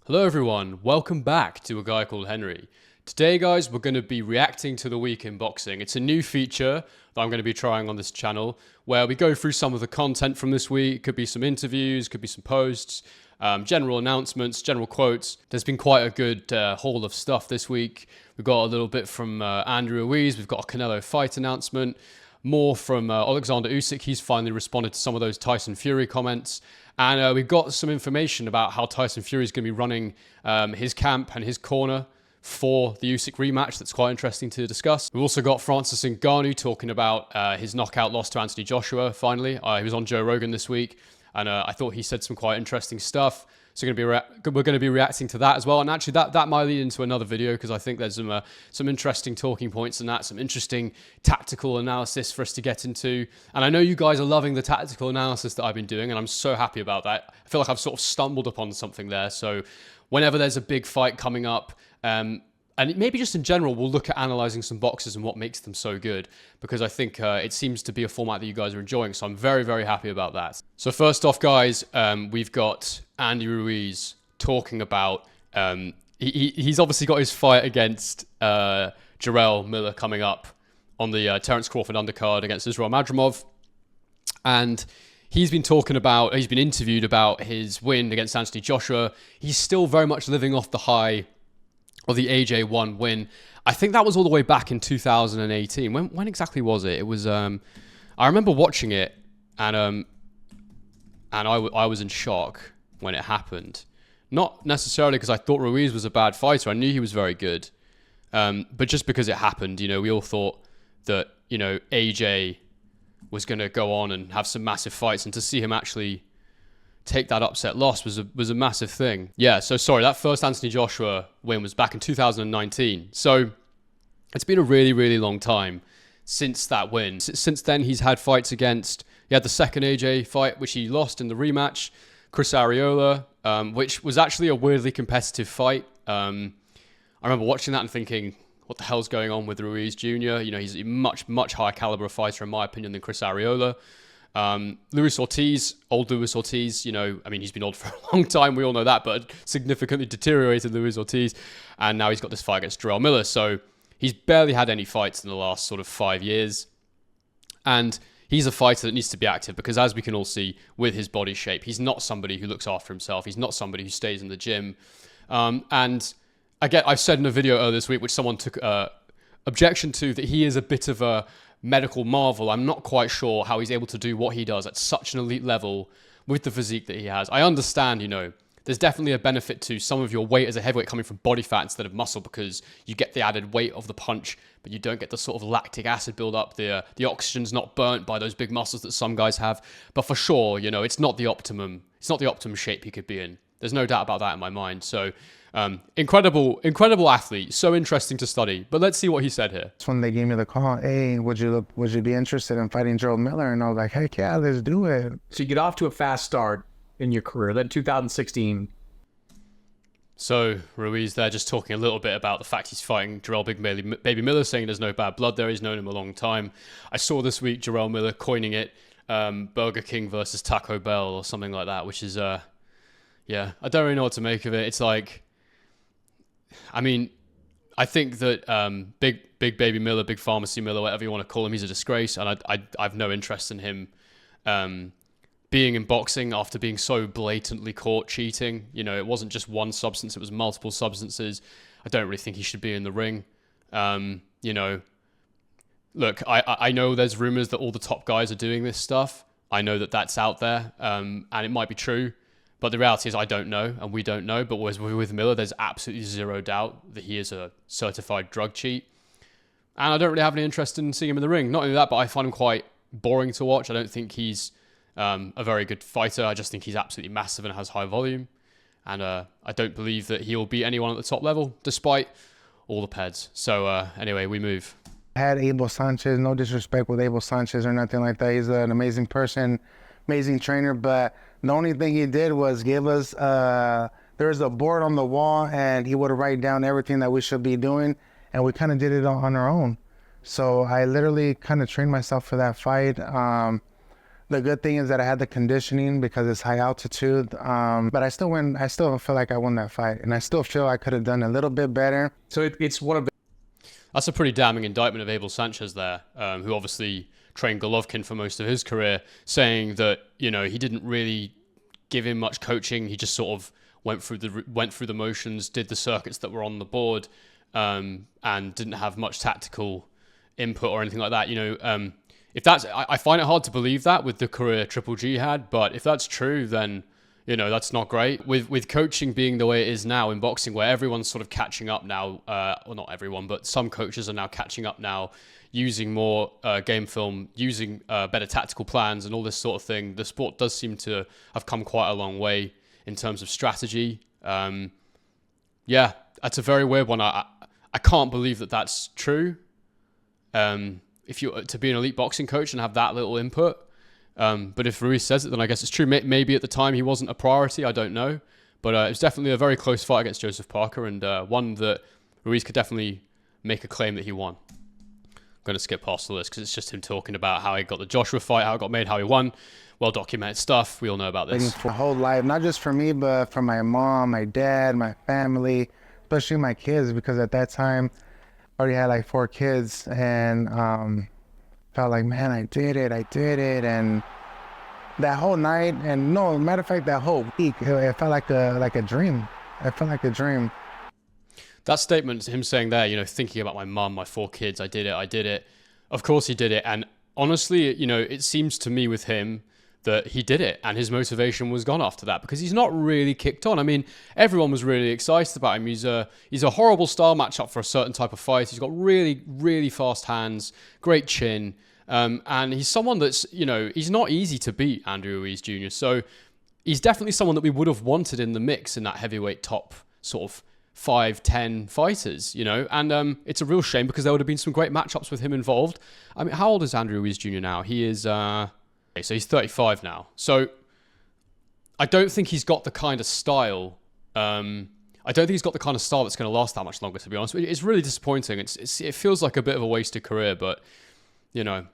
Hello everyone, welcome back to A Guy Called Henry. Today guys, we're going to be reacting to the week in boxing. It's a new feature that I'm going to be trying on this channel where we go through some of the content from this week. Could be some interviews, could be some posts, general announcements, general quotes. There's been quite a good haul of stuff this week. We've got a little bit from Andy Ruiz, we've got a Canelo fight announcement, more from Alexander Usyk. He's finally responded to some of those Tyson Fury comments. And we've got some information about how Tyson Fury is going to be running his camp and his corner for the Usyk rematch. That's quite interesting to discuss. We've also got Francis Ngannou talking about his knockout loss to Anthony Joshua, finally. He was on Joe Rogan this week, and I thought he said some quite interesting stuff. So we're going to be reacting to that as well. And actually, that might lead into another video because I think there's some interesting talking points in that, some interesting tactical analysis for us to get into. And I know you guys are loving the tactical analysis that I've been doing, and I'm so happy about that. I feel like I've sort of stumbled upon something there. So whenever there's a big fight coming up, and maybe just in general, we'll look at analyzing some boxers and what makes them so good, because I think it seems to be a format that you guys are enjoying. So I'm very, very happy about that. So first off, guys, we've got Andy Ruiz talking about, he's obviously got his fight against Jarrell Miller coming up on the Terence Crawford undercard against Israel Madrimov. And he's been interviewed about his win against Anthony Joshua. He's still very much living off the high of the AJ1 win. I think that was all the way back in 2018. When exactly was it? It was, I remember watching it, and I was in shock when it happened. Not necessarily because I thought Ruiz was a bad fighter. I knew he was very good. But just because it happened, we all thought that, AJ was going to go on and have some massive fights, and to see him actually take that upset loss was a massive thing. Yeah, so sorry, that first Anthony Joshua win was back in 2019. So it's been a really, really long time since that win. Since then, he's had fights against, he had the second AJ fight, which he lost in the rematch, Chris Arreola, which was actually a weirdly competitive fight. I remember watching that and thinking, what the hell's going on with Ruiz Jr.? He's a much, much higher caliber fighter, in my opinion, than Chris Arreola. Luis Ortiz, old Luis Ortiz, he's been old for a long time, we all know that, but significantly deteriorated Luis Ortiz, and now he's got this fight against Jarrell Miller, so he's barely had any fights in the last sort of 5 years, and he's a fighter that needs to be active, because as we can all see with his body shape, he's not somebody who looks after himself, he's not somebody who stays in the gym, and again, I've said in a video earlier this week, which someone took objection to, that he is a bit of a medical marvel. I'm not quite sure how he's able to do what he does at such an elite level with the physique that he has. I understand, there's definitely a benefit to some of your weight as a heavyweight coming from body fat instead of muscle, because you get the added weight of the punch, but you don't get the sort of lactic acid build up. The oxygen's not burnt by those big muscles that some guys have. But for sure, it's not the optimum shape he could be in. There's no doubt about that in my mind. So incredible athlete, so interesting to study. But let's see what he said here. That's when they gave me the call. Hey, would you be interested in fighting Jarrell Miller? And I was like, heck yeah, let's do it. So you get off to a fast start in your career. Then 2016. So Ruiz there just talking a little bit about the fact he's fighting Jarrell Baby Miller, saying there's no bad blood there. He's known him a long time. I saw this week Jarrell Miller coining it Burger King versus Taco Bell or something like that, which is, yeah, I don't really know what to make of it. It's like, I think that Big Baby Miller, Big Pharmacy Miller, whatever you want to call him, he's a disgrace, and I've no interest in him being in boxing after being so blatantly caught cheating. It wasn't just one substance, it was multiple substances. I don't really think he should be in the ring. Look, I know there's rumors that all the top guys are doing this stuff. I know that that's out there, and it might be true. But the reality is I don't know, and we don't know. But with Miller, there's absolutely zero doubt that he is a certified drug cheat. And I don't really have any interest in seeing him in the ring. Not only that, but I find him quite boring to watch. I don't think he's a very good fighter. I just think he's absolutely massive and has high volume. And I don't believe that he'll beat anyone at the top level, despite all the peds. So anyway, we move. I had Abel Sanchez, no disrespect with Abel Sanchez or nothing like that. He's an amazing person, amazing trainer, but the only thing he did was give us, there's a board on the wall, and he would write down everything that we should be doing, and we kind of did it on our own. So I literally kind of trained myself for that fight. The good thing is that I had the conditioning because it's high altitude. But I still win. I still feel like I won that fight, and I still feel I could have done a little bit better. So it's one of the. That's a pretty damning indictment of Abel Sanchez there, who obviously trained Golovkin for most of his career, saying that, you know, he didn't really give him much coaching. He just sort of went through the motions, did the circuits that were on the board, and didn't have much tactical input or anything like that. You know, if that's, I find it hard to believe that with the career Triple G had, but if that's true, then, you know, that's not great. With coaching being the way it is now in boxing, where everyone's sort of catching up now, well, not everyone, but some coaches are now catching up now, using more game film, using better tactical plans and all this sort of thing. The sport does seem to have come quite a long way in terms of strategy. Yeah, that's a very weird one. I can't believe that that's true. If you to be an elite boxing coach and have that little input. But if Ruiz says it, then I guess it's true. Maybe at the time he wasn't a priority. I don't know. But it was definitely a very close fight against Joseph Parker, and one that Ruiz could definitely make a claim that he won. I'm going to skip past all this because it's just him talking about how he got the Joshua fight, how it got made, how he won. Well-documented stuff. We all know about this. For my whole life, not just for me, but for my mom, my dad, my family, especially my kids, because at that time, I already had like 4 kids, and felt like, man, I did it, and that whole night, and no, matter of fact, that whole week, it felt like a dream. It felt like a dream. That statement, him saying there, you know, thinking about my mum, my 4 kids, I did it. Of course he did it. And honestly, you know, it seems to me with him that he did it and his motivation was gone after that, because he's not really kicked on. I mean, everyone was really excited about him. He's a horrible style matchup for a certain type of fight. He's got really, really fast hands, great chin. And he's someone that's, you know, he's not easy to beat, Andy Ruiz Jr. So he's definitely someone that we would have wanted in the mix in that heavyweight top sort of 5-10 fighters, you know, and it's a real shame because there would have been some great matchups with him involved. I mean, how old is Andy Ruiz Jr. now? He is, so he's 35 now. So I don't think he's got the kind of style. I don't think he's got the kind of style that's going to last that much longer, to be honest. It's really disappointing. It feels like a bit of a wasted career, but, you know,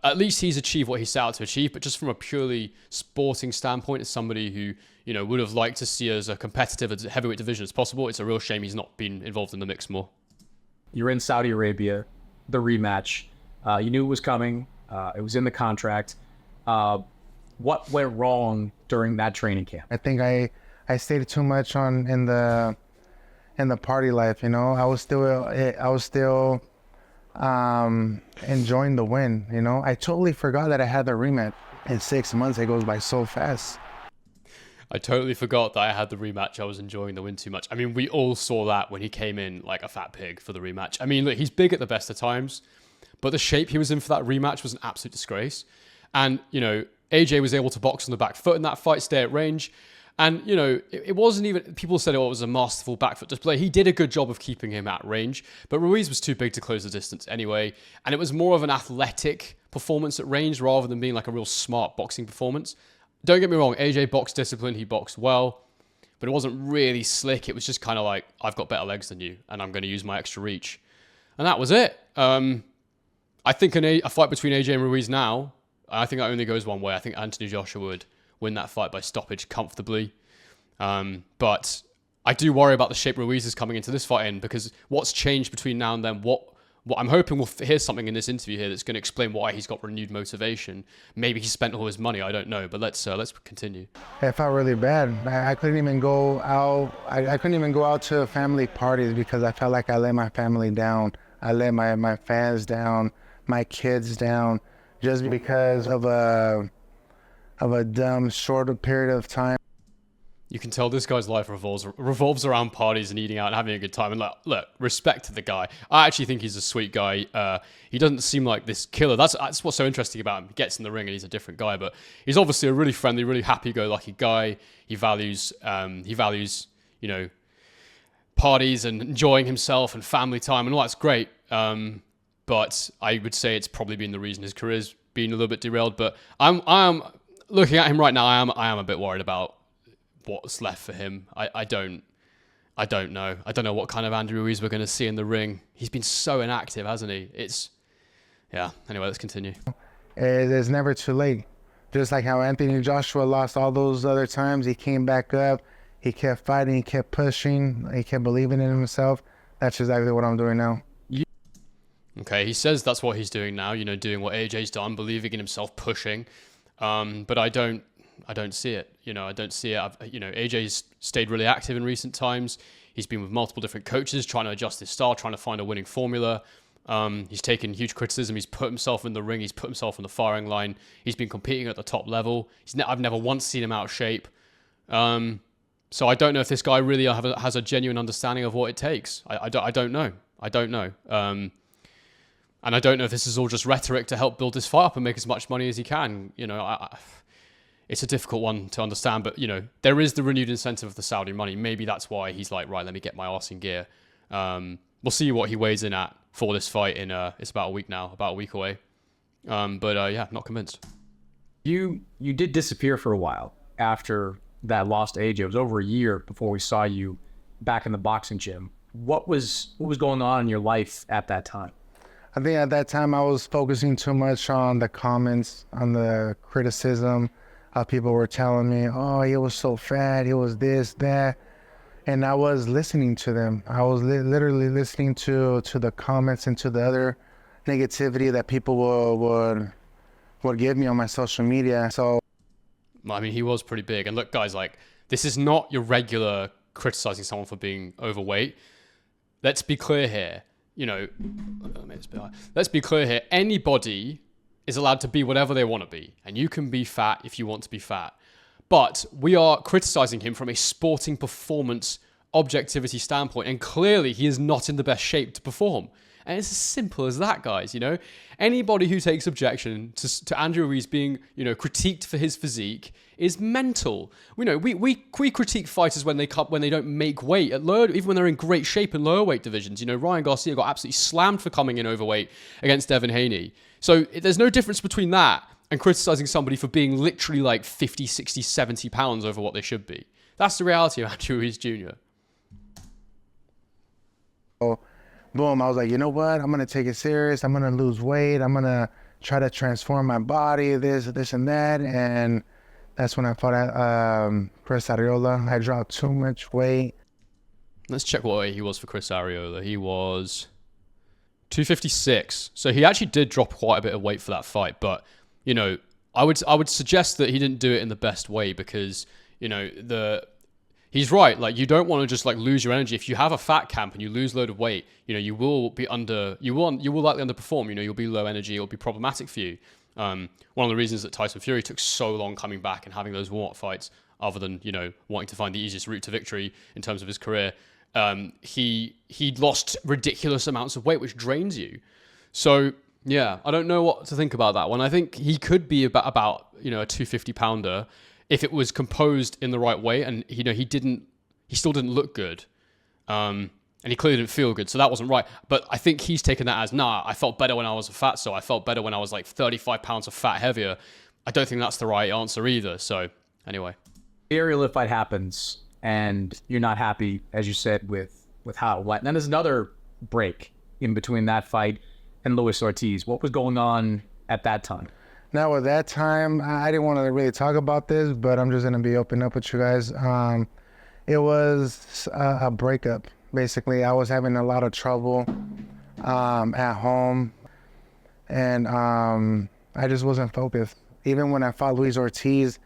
at least he's achieved what he set out to achieve. But just from a purely sporting standpoint, as somebody who, you know, would have liked to see as a competitive heavyweight division as possible, it's a real shame he's not been involved in the mix more. You're in Saudi Arabia, the rematch. You knew it was coming. It was in the contract. What went wrong during that training camp? I think I stayed too much in the party life. You know, I was still enjoying the win. You know, I totally forgot that I had the rematch. In 6 months, it goes by so fast. I totally forgot that I had the rematch. I was enjoying the win too much. I mean, we all saw that when he came in like a fat pig for the rematch. I mean, look, he's big at the best of times, but the shape he was in for that rematch was an absolute disgrace. And, you know, AJ was able to box on the back foot in that fight, stay at range. And, you know, it wasn't even, people said, oh, it was a masterful back foot display. He did a good job of keeping him at range, but Ruiz was too big to close the distance anyway. And it was more of an athletic performance at range rather than being like a real smart boxing performance. Don't get me wrong, AJ boxed discipline, he boxed well, but it wasn't really slick. It was just kind of like, I've got better legs than you, and I'm going to use my extra reach. And that was it. I think a fight between AJ and Ruiz now, I think that only goes one way. I think Anthony Joshua would win that fight by stoppage comfortably. But I do worry about the shape Ruiz is coming into this fight in, because what's changed between now and then, what I'm hoping we'll hear something in this interview here that's going to explain why he's got renewed motivation. Maybe he spent all his money, I don't know, but let's continue. It felt really bad. I couldn't even go out. I couldn't even go out to family parties because I felt like I let my family down. I let my fans down, my kids down, just because of a dumb short period of time. You can tell this guy's life revolves around parties and eating out and having a good time. And look, respect to the guy. I actually think he's a sweet guy. He doesn't seem like this killer. That's what's so interesting about him. He gets in the ring and he's a different guy, but he's obviously a really friendly, really happy-go-lucky guy. He values, you know, parties and enjoying himself and family time, and all that's great. But I would say it's probably been the reason his career's been a little bit derailed. But I'm looking at him right now. I am a bit worried about what's left for him. I don't know. I don't know what kind of Andy Ruiz we're going to see in the ring. He's been so inactive, hasn't he? Yeah. Anyway, let's continue. It's never too late. Just like how Anthony Joshua lost all those other times, he came back up. He kept fighting. He kept pushing. He kept believing in himself. That's exactly what I'm doing now. Okay, he says that's what he's doing now, you know, doing what AJ's done, believing in himself, pushing. But I don't see it. You know, I don't see it. AJ's stayed really active in recent times. He's been with multiple different coaches, trying to adjust his style, trying to find a winning formula. He's taken huge criticism. He's put himself in the ring. He's put himself on the firing line. He's been competing at the top level. I've never once seen him out of shape. So I don't know if this guy really has a genuine understanding of what it takes. I don't know. I don't know. And I don't know if this is all just rhetoric to help build this fight up and make as much money as he can. You know, it's a difficult one to understand, but, you know, there is the renewed incentive of the Saudi money. Maybe that's why he's like, right, let me get my arse in gear. We'll see what he weighs in at for this fight in, it's about a week now, about a week away. Yeah, not convinced. You did disappear for a while after that loss to AJ. It was over a year before we saw you back in the boxing gym. What was going on in your life at that time? I think at that time I was focusing too much on the comments, on the criticism. How people were telling me, oh, he was so fat, he was this, that. And I was listening to them. I was literally listening to the comments and to the other negativity that people would give me on my social media. So, I mean, he was pretty big. And look, guys, like, this is not your regular criticizing someone for being overweight. Let's be clear here. You know, let's be clear here. Anybody is allowed to be whatever they want to be. And you can be fat if you want to be fat. But we are criticizing him from a sporting performance objectivity standpoint. And clearly he is not in the best shape to perform. And it's as simple as that, guys. You know, anybody who takes objection to Andy Ruiz being, you know, critiqued for his physique is mental. You know, we critique fighters when they don't make weight at lower, even when they're in great shape in lower weight divisions. You know, Ryan Garcia got absolutely slammed for coming in overweight against Devin Haney. So there's no difference between that and criticizing somebody for being literally like 50, 60, 70 pounds over what they should be. That's the reality of Andy Ruiz Jr. Boom, I was like, you know what? I'm going to take it serious. I'm going to lose weight. I'm going to try to transform my body, this and that. And that's when I fought at Chris Arreola. I dropped too much weight. Let's check what weight he was for Chris Arreola. He was 256. So he actually did drop quite a bit of weight for that fight. But, you know, I would suggest that he didn't do it in the best way because, you know, he's right. Like, you don't want to just like lose your energy. If you have a fat camp and you lose a load of weight, you know, you will likely underperform. You know, you'll be low energy. It'll be problematic for you. One of the reasons that Tyson Fury took so long coming back and having those warm-up fights, other than, you know, wanting to find the easiest route to victory in terms of his career, he lost ridiculous amounts of weight, which drains you. So yeah, I don't know what to think about that one. I think he could be about you know, a 250 pounder. If it was composed in the right way, and you know, he still didn't look good, and he clearly didn't feel good, so that wasn't right. But I think he's taken that as, nah, I felt better when I was a fat, so I felt better when I was like 35 pounds of fat heavier. I don't think that's the right answer either. So anyway, Aerial fight happens, and you're not happy, as you said, with how it went. And then there's another break in between that fight and Luis Ortiz. What was going on at that time? Now, at that time, I didn't want to really talk about this, but I'm just going to be open up with you guys. It was a breakup. Basically, I was having a lot of trouble at home, and I just wasn't focused. Even when I fought Luis Ortiz,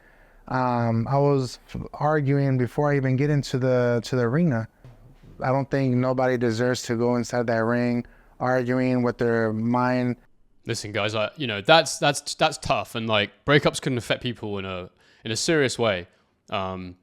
I was arguing before I even get into the arena. I don't think nobody deserves to go inside that ring arguing with their mind. Listen, guys, you know, that's tough, and like breakups can affect people in a serious way. And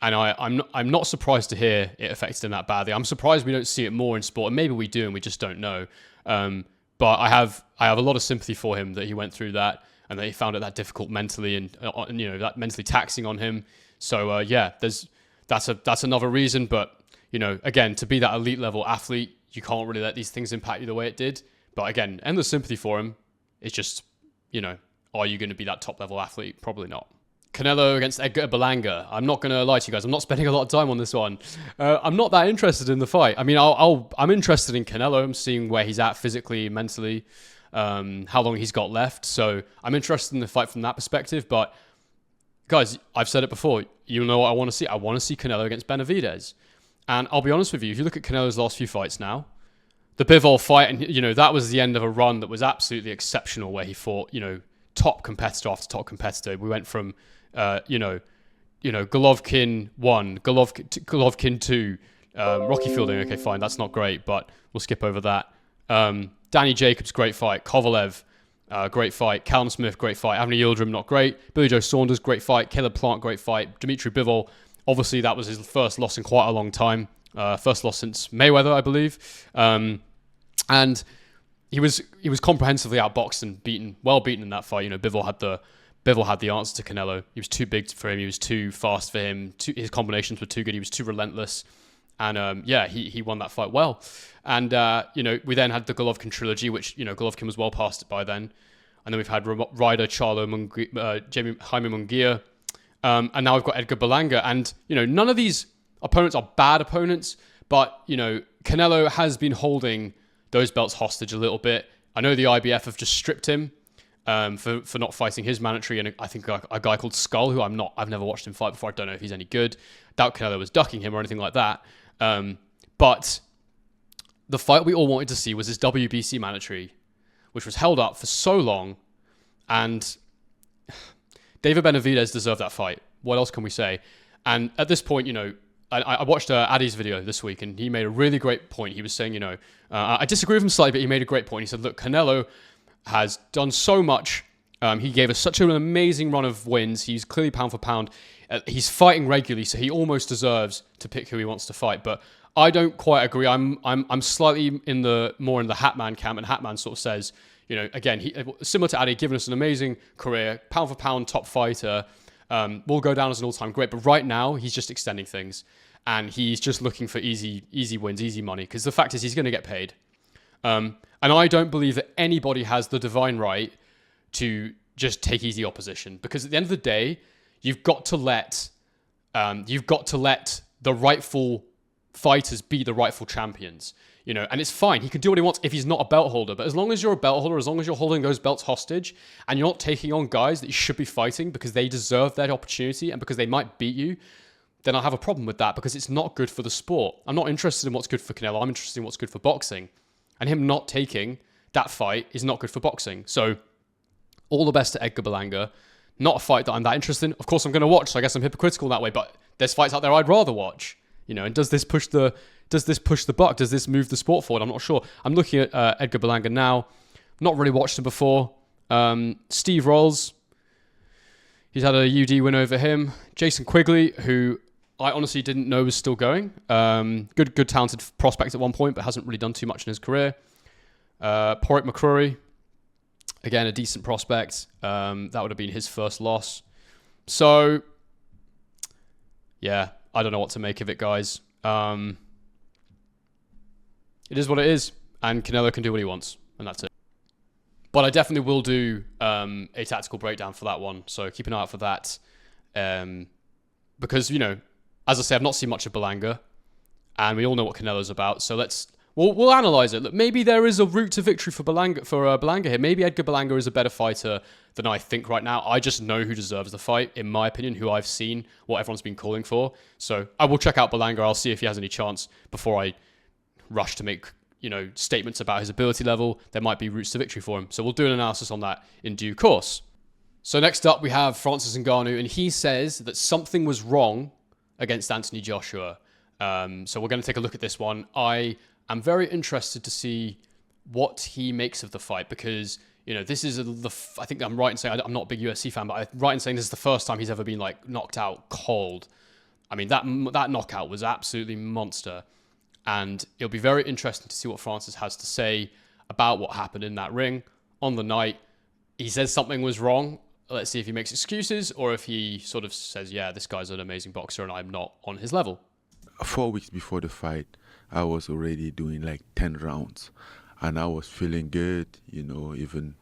I'm not surprised to hear it affected him that badly. I'm surprised we don't see it more in sport, and maybe we do, and we just don't know. But I have a lot of sympathy for him that he went through that, and that he found it that difficult mentally, and you know, that mentally taxing on him. So yeah, that's another reason. But you know, again, to be that elite level athlete, you can't really let these things impact you the way it did. But again, endless sympathy for him. It's just, you know, are you going to be that top level athlete? Probably not. Canelo against Edgar Berlanga. I'm not going to lie to you guys. I'm not spending a lot of time on this one. I'm not that interested in the fight. I mean, I'm interested in Canelo. I'm seeing where he's at physically, mentally. how long he's got left. So I'm interested in the fight from that perspective. But guys, I've said it before. You know what I want to see? I want to see Canelo against Benavidez. And I'll be honest with you, if you look at Canelo's last few fights now, the Bivol fight, and that was the end of a run that was absolutely exceptional, where he fought, top competitor after top competitor. We went from, Golovkin 1, Golovkin 2, Rocky Fielding. Okay, fine, that's not great, but we'll skip over that. Danny Jacobs, great fight. Kovalev, great fight. Callum Smith, great fight. Anthony Yildirim, not great. Billy Joe Saunders, great fight. Caleb Plant, great fight. Dimitri Bivol, obviously that was his first loss in quite a long time. First loss since Mayweather, I believe. And he was comprehensively outboxed and well beaten in that fight. Bivol had the answer to Canelo. He was too big for him. He was too fast for him. His combinations were too good. He was too relentless. And he won that fight well. And we then had the Golovkin trilogy, which Golovkin was well past it by then. And then we've had Ryder, Charlo, Jaime Munguia, and now we've got Edgar Berlanga. And none of these opponents are bad opponents, but Canelo has been holding those belts hostage a little bit. I know the IBF have just stripped him for not fighting his mandatory, and I think a guy called Skull, who I've never watched him fight before. I don't know if he's any good. Doubt Canelo was ducking him or anything like that. But the fight we all wanted to see was his WBC mandatory, which was held up for so long, and David Benavidez deserved that fight. What else can we say? And at this point, I watched Addy's video this week, and he made a really great point. He was saying, I disagree with him slightly, but he made a great point. He said, look, Canelo has done so much. He gave us such an amazing run of wins. He's clearly pound for pound. He's fighting regularly, so he almost deserves to pick who he wants to fight. But I don't quite agree. I'm slightly more in the Hatman camp, and Hatman sort of says, again, he, similar to Addy, given us an amazing career, pound for pound top fighter, will go down as an all-time great. But right now, he's just extending things, and he's just looking for easy wins, easy money. Because the fact is, he's going to get paid. And I don't believe that anybody has the divine right to just take easy opposition, because at the end of the day, you've got to let the rightful fighters be the rightful champions, and it's fine. He can do what he wants if he's not a belt holder, but as long as you're a belt holder, as long as you're holding those belts hostage and you're not taking on guys that you should be fighting because they deserve that opportunity and because they might beat you, then I'll have a problem with that, because it's not good for the sport. I'm not interested in what's good for Canelo. I'm interested in what's good for boxing, and him not taking that fight is not good for boxing. So all the best to Edgar Berlanga. Not a fight that I'm that interested in. Of course, I'm going to watch, so I guess I'm hypocritical that way, but there's fights out there I'd rather watch. And does this push the buck? Does this move the sport forward? I'm not sure. I'm looking at Edgar Berlanga now. Not really watched him before. Steve Rolls, he's had a UD win over him. Jason Quigley, who I honestly didn't know was still going. Good talented prospect at one point, but hasn't really done too much in his career. Porrick McCrory, again, a decent prospect. That would have been his first loss. So, yeah, I don't know what to make of it, guys. It is what it is, and Canelo can do what he wants, and that's it. But I definitely will do a tactical breakdown for that one, so keep an eye out for that. Because, as I say, I've not seen much of Berlanga, and we all know what Canelo's about, so we'll analyze it. Look, maybe there is a route to victory for Berlanga here. Maybe Edgar Berlanga is a better fighter than I think right now. I just know who deserves the fight, in my opinion, who I've seen, what everyone's been calling for. So I will check out Berlanga. I'll see if he has any chance before I rush to make statements about his ability level. There might be routes to victory for him. So we'll do an analysis on that in due course. So next up, we have Francis Ngannou, and he says that something was wrong against Anthony Joshua. So we're going to take a look at this one. I'm very interested to see what he makes of the fight, because, this is I think I'm right in saying, I'm not a big UFC fan, but I'm right in saying this is the first time he's ever been knocked out cold. I mean, that knockout was absolutely monster, and it'll be very interesting to see what Francis has to say about what happened in that ring on the night. He says something was wrong. Let's see if he makes excuses or if he sort of says, yeah, this guy's an amazing boxer and I'm not on his level. 4 weeks before the fight, I was already doing 10 rounds, and I was feeling good, even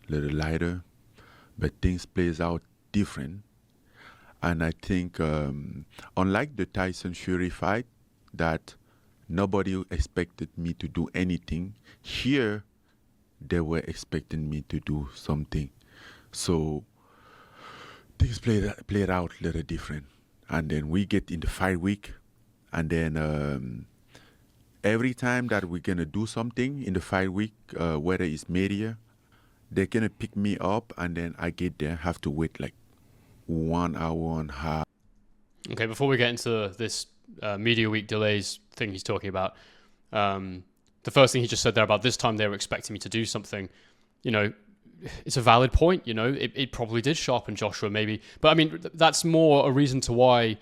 a little lighter, but things plays out different. And I think, unlike the Tyson Fury fight, that nobody expected me to do anything, here they were expecting me to do something. So things played out a little different. And then we get in the fight week, and then every time that we're gonna do something in the fight week, whether it's media, they're gonna pick me up, and then I get there, have to wait like 1 hour and a half. Okay, before we get into this media week delays thing he's talking about, the first thing he just said there about this time they were expecting me to do something, you know, it's a valid point. You know, it probably did sharpen Joshua maybe, but I mean that's more a reason to why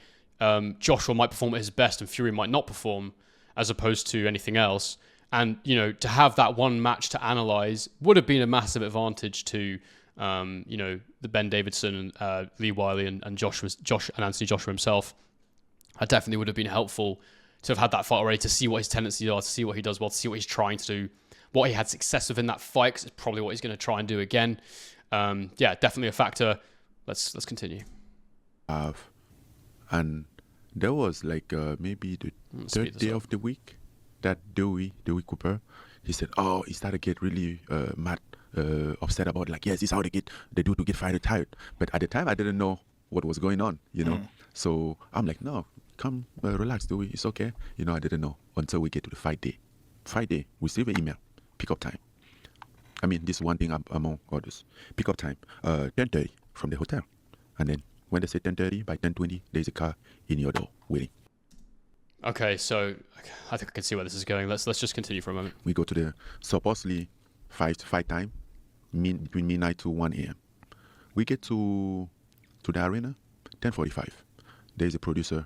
Joshua might perform at his best and Fury might not perform, as opposed to anything else. And you know, to have that one match to analyze would have been a massive advantage to you know, the Ben Davidson and Lee Wiley and Josh and Anthony Joshua himself. That definitely would have been helpful to have had that fight already, to see what his tendencies are, to see what he does well, to see what he's trying to do, what he had success with in that fight, because it's probably what he's going to try and do again. Yeah, definitely a factor. Let's continue. And there was like maybe the third day of the week that Dewey Cooper, he said, oh, he started to get really mad, upset about like, yes, this is how they do to get fighter tired. But at the time, I didn't know what was going on, you know. So I'm like, no, come relax, Dewey, it's okay. You know, I didn't know until we get to the fight day. Fight day, we receive an email, pickup time. I mean, this is one thing among others. Pickup time, 10:30 from the hotel. And then when they say 10:30, by 10:20, there's a car in your door waiting. Okay, so I think I can see where this is going. Let's just continue for a moment. We go to the supposedly fight time, between midnight to 1 a.m. We get to the arena, 10:45. There's a producer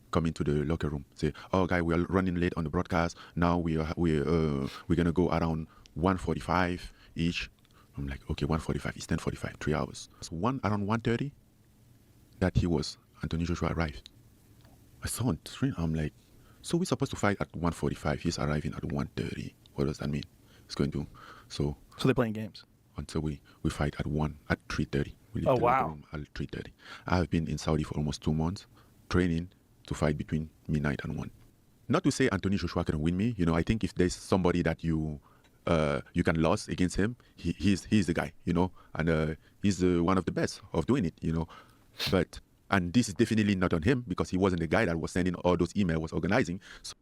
come into the locker room, say, oh, guy, we are running late on the broadcast. Now we're gonna go around 1:45 each. I'm like, okay, 1:45 is 10:45, 3 hours. So around 1:30, that Anthony Joshua arrived. I saw on the screen, I'm like, so we're supposed to fight at 1:45. He's arriving at 1:30. What does that mean? He's going to. So they're playing games until we fight at 3:30. We leave Oh, the locker wow. room at 3:30. I have been in Saudi for almost 2 months, training to fight between midnight and 1. Not to say Anthony Joshua can win me. You know, I think if there's somebody that you can lose against him, he's the guy. You know, and he's one of the best of doing it. You know, and this is definitely not on him because he wasn't the guy that was sending all those emails, was organizing. So,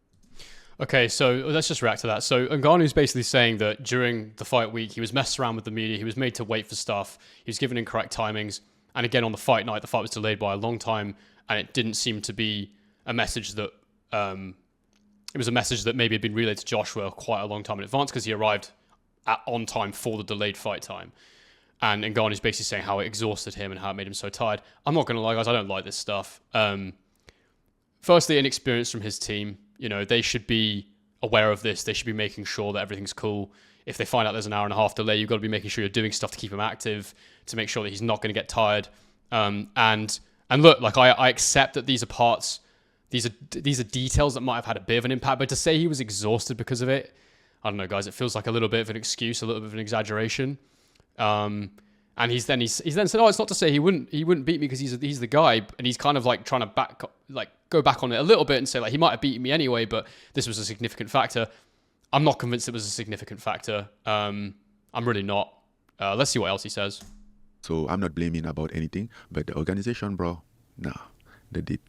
Okay, so let's just react to that. So Ngannou's basically saying that during the fight week, he was messed around with the media. He was made to wait for stuff. He was given incorrect timings. And again, on the fight night, the fight was delayed by a long time. And it didn't seem to be a message that... it was a message that maybe had been relayed to Joshua quite a long time in advance because he arrived on time for the delayed fight time. And Ngannou's basically saying how it exhausted him and how it made him so tired. I'm not going to lie, guys, I don't like this stuff. Firstly, inexperience from his team. You know, they should be aware of this. They should be making sure that everything's cool. If they find out there's an hour and a half delay, you've got to be making sure you're doing stuff to keep him active, to make sure that he's not going to get tired. And look, like I accept that these are parts, these are details that might have had a bit of an impact, but to say he was exhausted because of it, I don't know, guys, it feels like a little bit of an excuse, a little bit of an exaggeration. And he's then said, oh, it's not to say he wouldn't beat me because he's the guy, and he's kind of like trying to go back on it a little bit and say like he might have beaten me anyway, but this was a significant factor. I'm not convinced it was a significant factor. I'm really not. Let's see what else he says. So I'm not blaming about anything, but the organization, bro, they did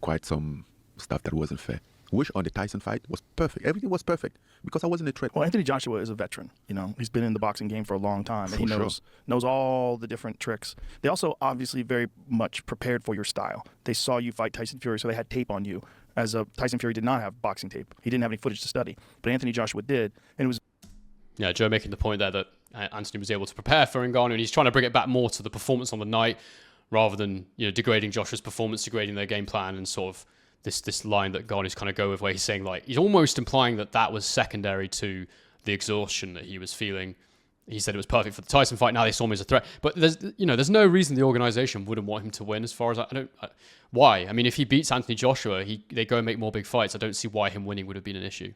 quite some stuff that wasn't fair. Which on the Tyson fight was perfect. Everything was perfect because I wasn't a threat. Well, Anthony Joshua is a veteran. You know, he's been in the boxing game for a long time, and he knows all the different tricks. They also obviously very much prepared for your style. They saw you fight Tyson Fury, so they had tape on you. Tyson Fury did not have boxing tape. He didn't have any footage to study, but Anthony Joshua did, and it was. Yeah, Joe making the point there that Anthony was able to prepare for Ngannou, and he's trying to bring it back more to the performance on the night, rather than degrading Joshua's performance, degrading their game plan, and sort of this line that Ngannou's kind of go with, where he's saying like he's almost implying that was secondary to the exhaustion that he was feeling. He said it was perfect for the Tyson fight. Now they saw him as a threat, but there's no reason the organization wouldn't want him to win. As far as why? I mean, if he beats Anthony Joshua, they go and make more big fights. I don't see why him winning would have been an issue.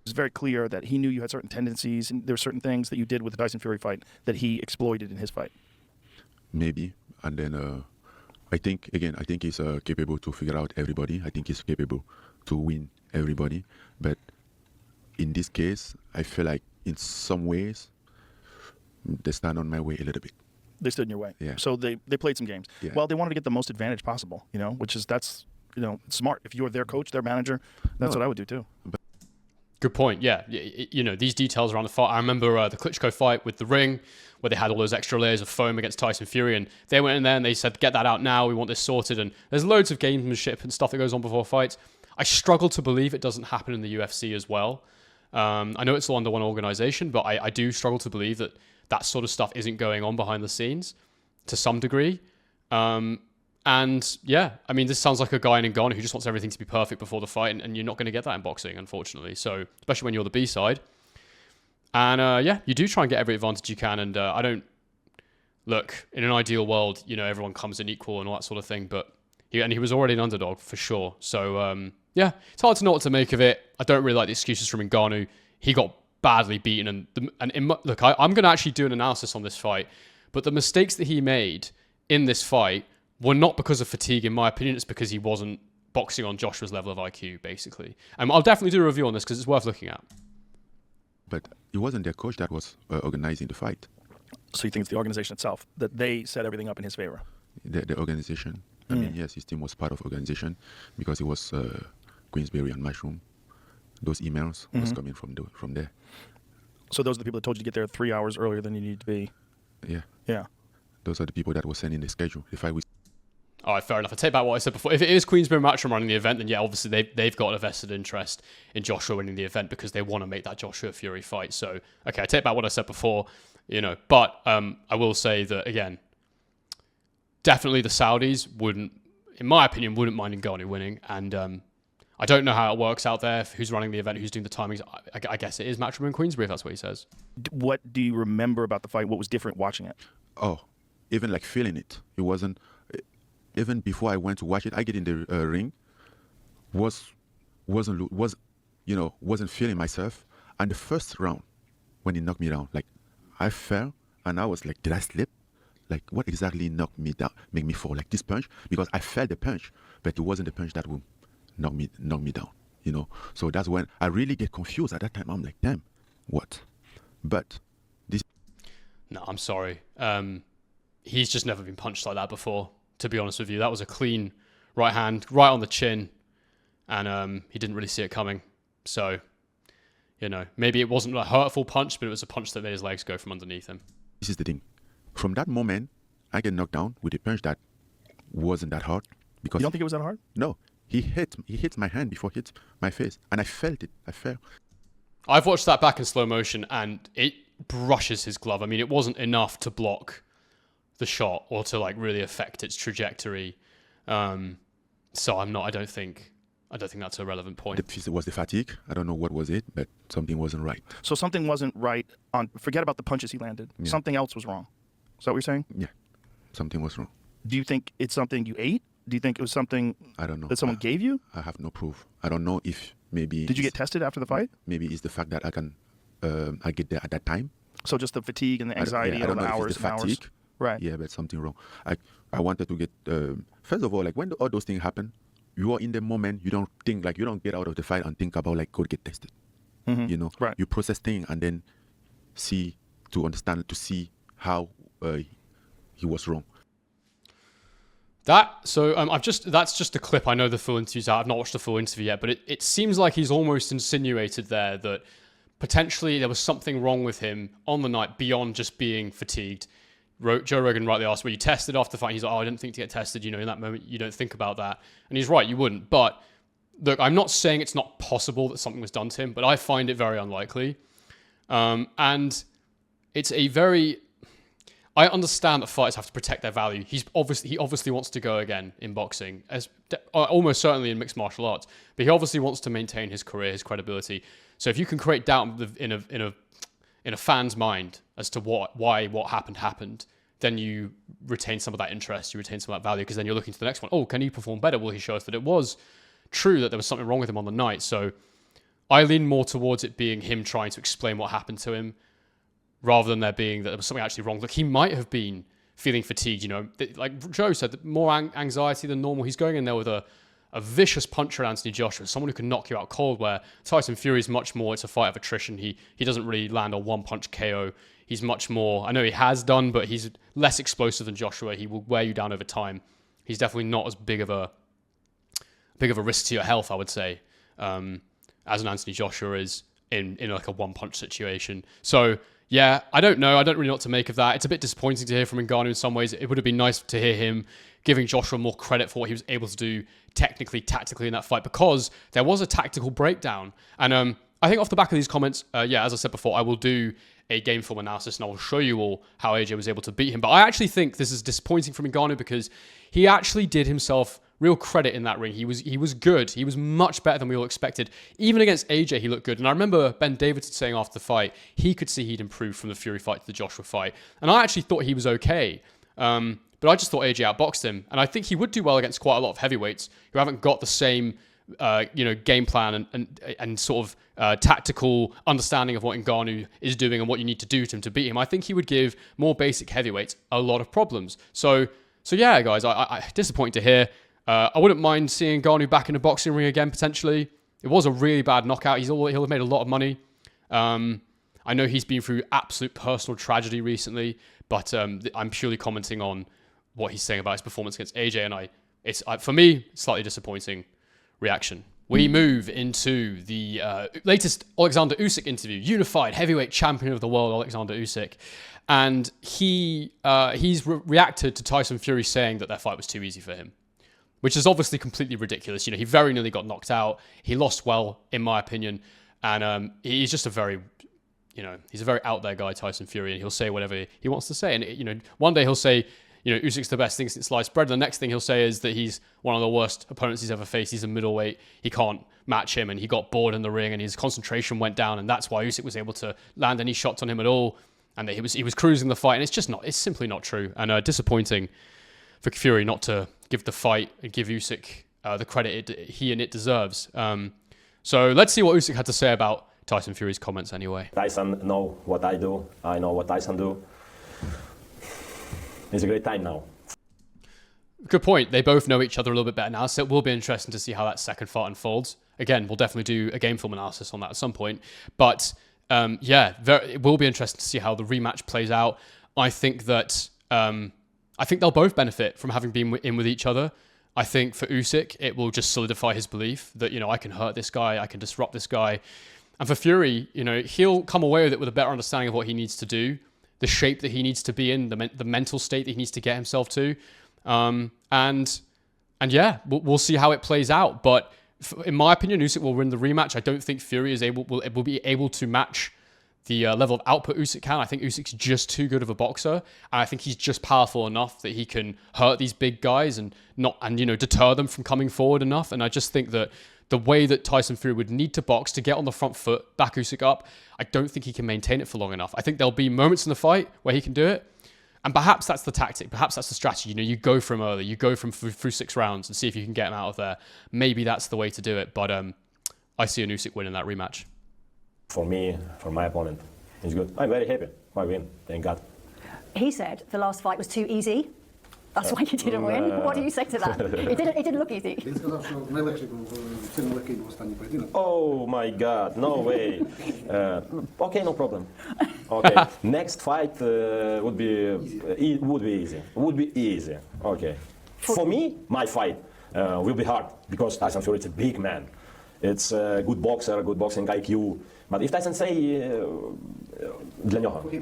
It's very clear that he knew you had certain tendencies, and there were certain things that you did with the Tyson Fury fight that he exploited in his fight. Maybe, and then I think he's capable to figure out everybody. I think he's capable to win everybody. But in this case, I feel like in some ways, they stand on my way a little bit. They stood in your way. Yeah. So they played some games. Yeah. Well, they wanted to get the most advantage possible, that's smart. If you're their coach, their manager, that's what I would do too. Good point. Yeah. These details around the fight. I remember the Klitschko fight with the ring where they had all those extra layers of foam against Tyson Fury, and they went in there and they said, get that out now. We want this sorted. And there's loads of gamesmanship and stuff that goes on before fights. I struggle to believe it doesn't happen in the UFC as well. I know it's all under one organization, but I do struggle to believe that sort of stuff isn't going on behind the scenes to some degree. And yeah, I mean, this sounds like a guy in Ngannou who just wants everything to be perfect before the fight, and you're not going to get that in boxing, unfortunately. So, especially when you're the B-side. And yeah, you do try and get every advantage you can. And I don't look, in an ideal world, everyone comes in equal and all that sort of thing. But he was already an underdog for sure. So yeah, it's hard to know what to make of it. I don't really like the excuses from Ngannou. He got badly beaten. Look, I'm going to actually do an analysis on this fight. But the mistakes that he made in this fight were not because of fatigue, in my opinion. It's because he wasn't boxing on Joshua's level of IQ, basically. I'll definitely do a review on this because it's worth looking at. But it wasn't their coach that was organizing the fight. So you think it's the organization itself, that they set everything up in his favor? The organization. I mean, yes, his team was part of organization because it was Queensberry and Mushroom. Those emails was coming from there. So those are the people that told you to get there 3 hours earlier than you needed to be? Yeah. Yeah. Those are the people that were sending the schedule. The fight was. All right, fair enough. I take back what I said before. If it is Queensberry and Matchroom running the event, then yeah, obviously they've got a vested interest in Joshua winning the event because they want to make that Joshua Fury fight. So, okay, I take back what I said before, But I will say that, again, definitely the Saudis in my opinion, wouldn't mind Ngannou winning. And I don't know how it works out there, who's running the event, who's doing the timings. I guess it is Matchroom and Queensberry, if that's what he says. What do you remember about the fight? What was different watching it? Oh, even like feeling it. It wasn't. Even before I went to watch it, I get in the ring, wasn't feeling myself. And the first round, when he knocked me down, like I fell and I was like, did I slip? Like what exactly knocked me down, make me fall? Like this punch, because I felt the punch, but it wasn't the punch that would knock me down. So that's when I really get confused. At that time, I'm like, damn, what? But this. No, I'm sorry. He's just never been punched like that before. To be honest with you, that was a clean right hand, right on the chin, and he didn't really see it coming. So, maybe it wasn't a hurtful punch, but it was a punch that made his legs go from underneath him. This is the thing. From that moment, I get knocked down with a punch that wasn't that hard. Because you don't think it was that hard? No, he hit my hand before he hit my face, and I felt it. I fell. I've watched that back in slow motion, and it brushes his glove. I mean, it wasn't enough to block the shot or to like really affect its trajectory. So I don't think that's a relevant point. It was the fatigue. I don't know what was it, but something wasn't right. So something wasn't right forget about the punches he landed. Yeah. Something else was wrong. Is that what you're saying? Yeah. Something was wrong. Do you think it's something you ate? Do you think it was something I don't know. that someone gave you? I have no proof. I don't know if maybe. Did you get tested after the fight? Maybe it's the fact that I get there at that time. So just the fatigue and the anxiety and the hours and hours. Right. Yeah, but something wrong. I wanted to get first of all, like when all those things happen, you are in the moment. You don't think you don't get out of the fight and think about go get tested. Mm-hmm. Right. You process things and then see how he was wrong. That's just a clip. I know the full interview's out. I've not watched the full interview yet, but it seems like he's almost insinuated there that potentially there was something wrong with him on the night beyond just being fatigued. Joe Rogan rightly asked, were you tested after the fight? He's like, I didn't think to get tested. In that moment, you don't think about that. And he's right, you wouldn't. But look, I'm not saying it's not possible that something was done to him, but I find it very unlikely. And it's I understand that fighters have to protect their value. He obviously wants to go again in boxing, as almost certainly in mixed martial arts. But he obviously wants to maintain his career, his credibility. So if you can create doubt in a fan's mind as to why what happened, then you retain some of that interest, you retain some of that value, because then you're looking to the next one. Oh, can he perform better? Will he show us that it was true that there was something wrong with him on the night? So I lean more towards it being him trying to explain what happened to him, rather than there being that there was something actually wrong. Look, he might have been feeling fatigued, like Joe said, more anxiety than normal. He's going in there with a a vicious puncher, Anthony Joshua, someone who can knock you out cold, where Tyson Fury is much more, it's a fight of attrition. He doesn't really land a one-punch KO. He's much more, I know he has done, but he's less explosive than Joshua. He will wear you down over time. He's definitely not as big of a risk to your health, I would say, as an Anthony Joshua is in like a one-punch situation. So, yeah, I don't know. I don't really know what to make of that. It's a bit disappointing to hear from Ngannou in some ways. It would have been nice to hear him giving Joshua more credit for what he was able to do technically, tactically in that fight, because there was a tactical breakdown. And I think off the back of these comments, as I said before, I will do a game film analysis and I will show you all how AJ was able to beat him. But I actually think this is disappointing from Ngannou because he actually did himself real credit in that ring. He was good. He was much better than we all expected. Even against AJ, he looked good. And I remember Ben Davidson saying after the fight, he could see he'd improved from the Fury fight to the Joshua fight. And I actually thought he was okay. But I just thought AJ outboxed him. And I think he would do well against quite a lot of heavyweights who haven't got the same game plan and sort of tactical understanding of what Ngannou is doing and what you need to do to him to beat him. I think he would give more basic heavyweights a lot of problems. So yeah, guys, I disappointing to hear. I wouldn't mind seeing Ngannou back in a boxing ring again, potentially. It was a really bad knockout. He'll have made a lot of money. I know he's been through absolute personal tragedy recently, but I'm purely commenting on what he's saying about his performance against AJ, and it's for me, slightly disappointing reaction. We move into the latest Alexander Usyk interview, unified heavyweight champion of the world, Alexander Usyk. And he's reacted to Tyson Fury saying that their fight was too easy for him, which is obviously completely ridiculous. He very nearly got knocked out. He lost well, in my opinion. And he's just he's a very out there guy, Tyson Fury, and he'll say whatever he wants to say. And, one day he'll say, Usyk's the best thing since sliced bread. And the next thing he'll say is that he's one of the worst opponents he's ever faced. He's a middleweight. He can't match him, and he got bored in the ring, and his concentration went down, and that's why Usyk was able to land any shots on him at all, and that he was cruising the fight. And it's simply not true, and disappointing for Fury not to give the fight and give Usyk the credit he and it deserves. So let's see what Usyk had to say about Tyson Fury's comments anyway. Tyson know what I do. I know what Tyson do. It's a great time now. Good point. They both know each other a little bit better now, so it will be interesting to see how that second fight unfolds. Again, we'll definitely do a game film analysis on that at some point. But it will be interesting to see how the rematch plays out. I think that they'll both benefit from having been in with each other. I think for Usyk, it will just solidify his belief that, I can hurt this guy, I can disrupt this guy. And for Fury, he'll come away with it with a better understanding of what he needs to do, the shape that he needs to be in, the mental state that he needs to get himself to. And we'll see how it plays out. But in my opinion, Usyk will win the rematch. I don't think Fury will be able to match the level of output Usyk can. I think Usyk's just too good of a boxer, and I think he's just powerful enough that he can hurt these big guys and deter them from coming forward enough. And I just think that the way that Tyson Fury would need to box to get on the front foot, back Usyk up, I don't think he can maintain it for long enough. I think there'll be moments in the fight where he can do it, and perhaps that's the tactic, perhaps that's the strategy. You go from early, you go from through 6 rounds and see if you can get him out of there. Maybe that's the way to do it, but I see an Usyk win in that rematch. For me, for my opponent, it's good. I'm very happy. I win, thank God. He said the last fight was too easy. That's why you didn't win. What do you say to that? It didn't look easy. Oh my God, no way. Okay, no problem. Okay, next fight would be easy. Would be easy. Okay. For me, my fight will be hard because Tyson Fury is a big man. It's a good boxer, good boxing IQ. But if Tyson say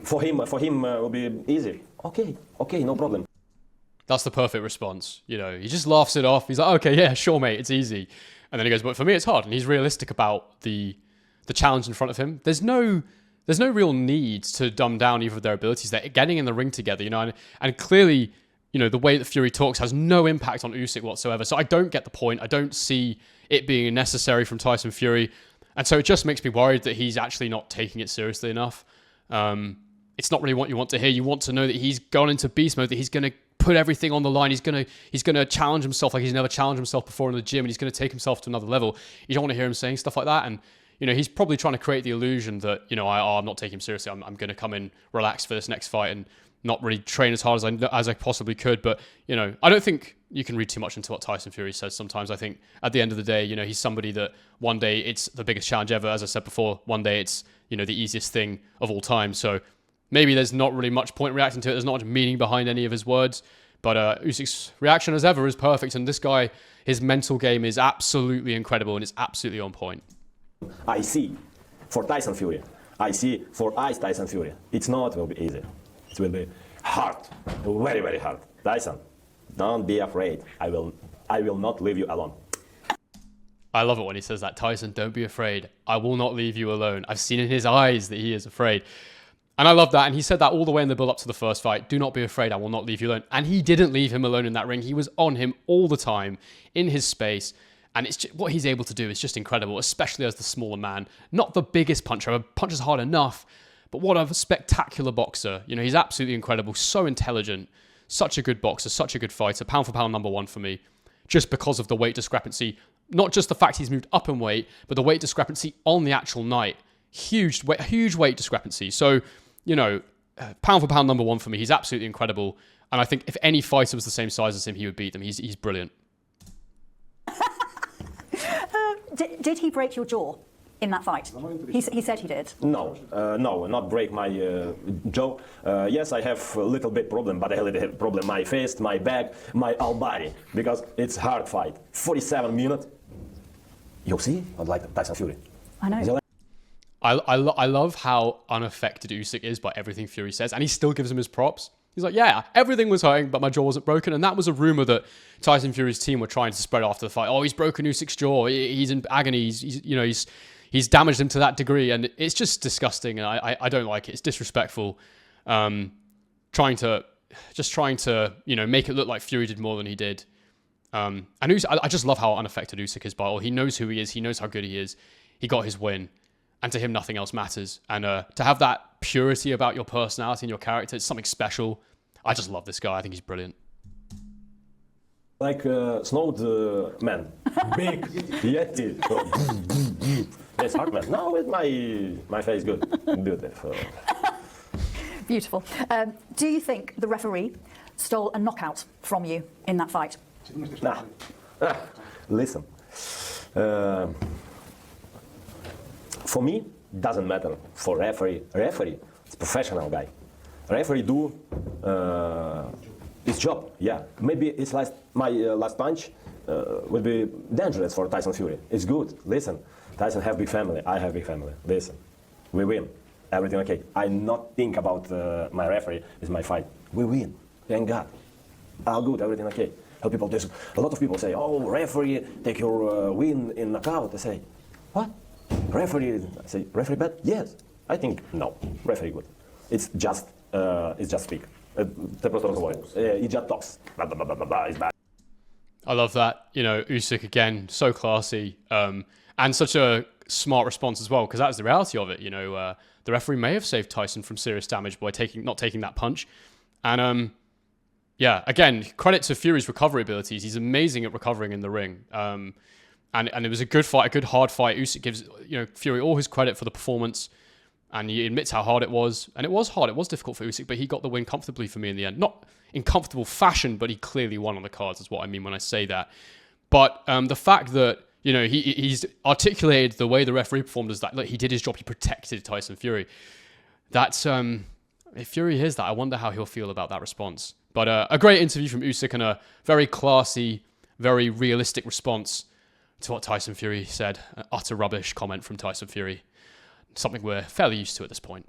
for him will be easy. Okay, no problem. That's the perfect response. He just laughs it off. He's like, okay, yeah, sure, mate, it's easy. And then he goes, but for me, it's hard. And he's realistic about the challenge in front of him. There's no real need to dumb down either of their abilities. They're getting in the ring together, and clearly, the way that Fury talks has no impact on Usyk whatsoever. So I don't get the point. I don't see it being necessary from Tyson Fury. And so it just makes me worried that he's actually not taking it seriously enough. It's not really what you want to hear. You want to know that he's gone into beast mode, that he's going to put everything on the line. He's gonna challenge himself like he's never challenged himself before in the gym, and he's gonna take himself to another level. You don't want to hear him saying stuff like that, and he's probably trying to create the illusion that I'm not taking him seriously. I'm gonna come in relaxed for this next fight, and not really train as hard as I possibly could. But, you know, I don't think you can read too much into what Tyson Fury says sometimes. I think at the end of the day, you know, he's somebody that one day it's the biggest challenge ever. As I said before, one day it's, you know, the easiest thing of all time. So maybe there's not really much point reacting to it. There's not much meaning behind any of his words. But Usyk's reaction as ever is perfect. And this guy, his mental game is absolutely incredible and it's absolutely on point. I see for Tyson Fury. I see for Ice Tyson Fury. It's not will be easy. It will be hard, very, very hard. Tyson, don't be afraid. I will not leave you alone. I love it when he says that. Tyson, don't be afraid. I will not leave you alone. I've seen in his eyes that he is afraid. And I love that. And he said that all the way in the build up to the first fight. Do not be afraid. I will not leave you alone. And he didn't leave him alone in that ring. He was on him all the time in his space. And it's just, what he's able to do is just incredible, especially as the smaller man. Not the biggest puncher. Punches hard enough. But what a spectacular boxer. You know, he's absolutely incredible. So intelligent. Such a good boxer. Such a good fighter. Pound for pound #1 for me. Just because of the weight discrepancy. Not just the fact he's moved up in weight, but the weight discrepancy on the actual night. Huge weight discrepancy. So, you know, pound for pound #1 for me. He's absolutely incredible. And I think if any fighter was the same size as him, he would beat them. He's brilliant. Did he break your jaw in that fight? He said he did. No, not break my jaw. Yes, I have a little bit problem, but I have problem my face, my back, my whole body, because it's hard fight. 47 minutes. You see? I'd like Tyson Fury. I know. I love how unaffected Usyk is by everything Fury says, and he still gives him his props. He's like, yeah, everything was hurting, but my jaw wasn't broken. And that was a rumor that Tyson Fury's team were trying to spread after the fight. Oh, he's broken Usyk's jaw. He's in agony. He's damaged him to that degree. And it's just disgusting. And I don't like it. It's disrespectful. Trying to, you know, make it look like Fury did more than he did. And Usyk, I just love how unaffected Usyk is by it all. He knows who he is. He knows how good he is. He got his win. And to him, nothing else matters. And to have that purity about your personality and your character, it's something special. I just love this guy. I think he's brilliant. Like snowed man, big yeti. Yes, hard man. No, with my face good, beautiful. Beautiful. Do you think the referee stole a knockout from you in that fight? Nah. Listen. For me, doesn't matter. For referee, it's professional guy. Referee do his job. Yeah, maybe it's my last punch will be dangerous for Tyson Fury. It's good. Listen, Tyson have big family. I have big family. Listen, we win. Everything okay. I not think about my referee. It's my fight. We win. Thank God. All good. Everything okay. There's a lot of people say, "Oh, referee, take your win in knockout." I say, "What? Referee?" I say, "Referee bad?" Yes. I think no. Referee good. It's just speak. He just talks. Blah, blah, blah, blah, blah. It's bad. I love that. You know, Usyk again, so classy, and such a smart response as well, because that was the reality of it. You know, the referee may have saved Tyson from serious damage by not taking that punch, and yeah, again, credit to Fury's recovery abilities. He's amazing at recovering in the ring, and it was a good fight, a good hard fight. Usyk gives Fury all his credit for the performance. And he admits how hard it was. And it was hard. It was difficult for Usyk, but he got the win comfortably for me in the end. Not in comfortable fashion, but he clearly won on the cards is what I mean when I say that. But the fact that, you know, he's articulated the way the referee performed as that, look, he did his job. He protected Tyson Fury. That's, if Fury hears that, I wonder how he'll feel about that response. But a great interview from Usyk and a very classy, very realistic response to what Tyson Fury said. An utter rubbish comment from Tyson Fury. Something we're fairly used to at this point.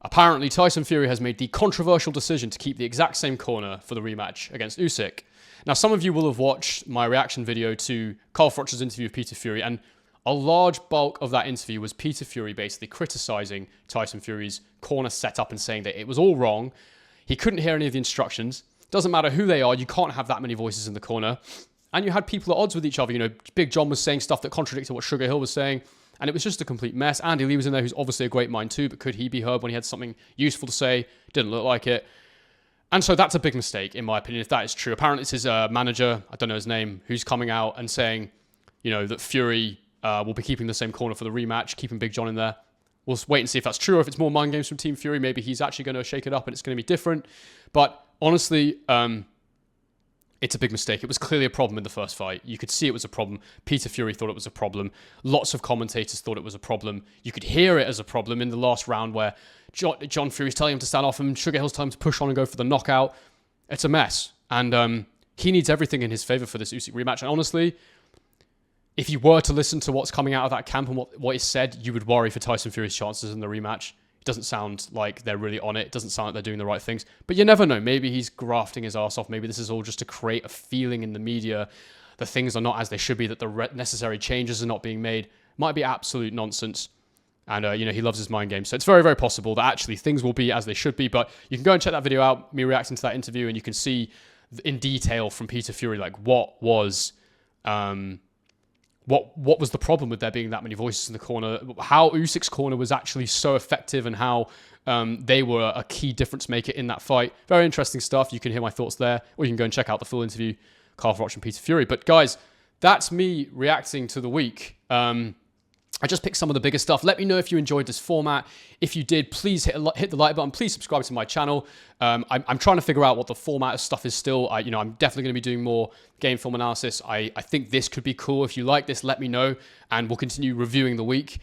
Apparently, Tyson Fury has made the controversial decision to keep the exact same corner for the rematch against Usyk. Now, some of you will have watched my reaction video to Carl Froch's interview with Peter Fury, and a large bulk of that interview was Peter Fury basically criticizing Tyson Fury's corner setup and saying that it was all wrong. He couldn't hear any of the instructions. Doesn't matter who they are, you can't have that many voices in the corner. And you had people at odds with each other. You know, Big John was saying stuff that contradicted what Sugar Hill was saying. And it was just a complete mess. Andy Lee was in there, who's obviously a great mind too, but could he be heard when he had something useful to say? Didn't look like it. And so that's a big mistake, in my opinion, if that is true. Apparently it's his manager, I don't know his name, who's coming out and saying, you know, that Fury will be keeping the same corner for the rematch, keeping Big John in there. We'll wait and see if that's true, or if it's more mind games from Team Fury. Maybe he's actually going to shake it up and it's going to be different. But honestly, it's a big mistake. It was clearly a problem in the first fight. You could see it was a problem. Peter Fury thought it was a problem. Lots of commentators thought it was a problem. You could hear it as a problem in the last round where John Fury's telling him to stand off and Sugar Hill's telling him to push on and go for the knockout. It's a mess. And he needs everything in his favor for this Usyk rematch. And honestly, if you were to listen to what's coming out of that camp and what is said, you would worry for Tyson Fury's chances in the rematch. It doesn't sound like they're really on it. It doesn't sound like they're doing the right things. But you never know. Maybe he's grafting his ass off. Maybe this is all just to create a feeling in the media that things are not as they should be, that the necessary changes are not being made. Might be absolute nonsense. And, he loves his mind games. So it's very, very possible that actually things will be as they should be. But you can go and check that video out, me reacting to that interview, and you can see in detail from Peter Fury, like what was the problem with there being that many voices in the corner, how Usyk's corner was actually so effective, and how they were a key difference maker in that fight. Very interesting stuff. You can hear my thoughts there, or you can go and check out the full interview, Carl Froch and Peter Fury. But guys, that's me reacting to the week. I just picked some of the bigger stuff. Let me know if you enjoyed this format. If you did, please hit the like button. Please subscribe to my channel. I'm trying to figure out what the format of stuff is still. I'm definitely going to be doing more game film analysis. I think this could be cool. If you like this, let me know, and we'll continue reviewing the week,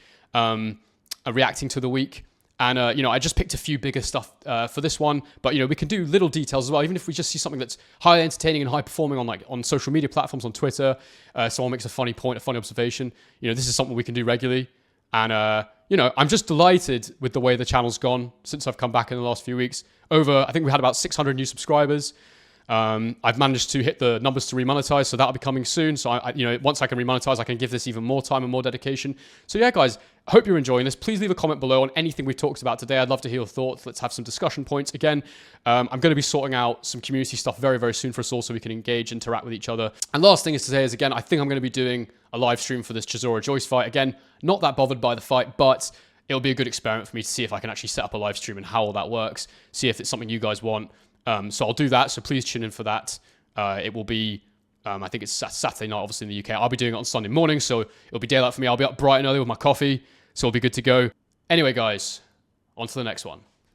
reacting to the week. And, I just picked a few bigger stuff for this one. But, we can do little details as well. Even if we just see something that's highly entertaining and high performing on social media platforms, on Twitter, someone makes a funny point, a funny observation. This is something we can do regularly. And, I'm just delighted with the way the channel's gone since I've come back in the last few weeks. I think we had about 600 new subscribers. I've managed to hit the numbers to remonetize, so that'll be coming soon. So once I can remonetize, I can give this even more time and more dedication. So yeah, guys, I hope you're enjoying this. Please leave a comment below on anything we've talked about today. I'd love to hear your thoughts. Let's have some discussion points. Again, I'm going to be sorting out some community stuff very, very soon for us all, so we can engage, interact with each other. And last thing is to say is, again, I think I'm going to be doing a live stream for this Chisora Joyce fight. Again, not that bothered by the fight, but it'll be a good experiment for me to see if I can actually set up a live stream and how all that works. See if it's something you guys want. So I'll do that. So please tune in for that. It will be, I think it's Saturday night, obviously in the UK. I'll be doing it on Sunday morning, so it'll be daylight for me. I'll be up bright and early with my coffee, so it'll be good to go. Anyway, guys, on to the next one.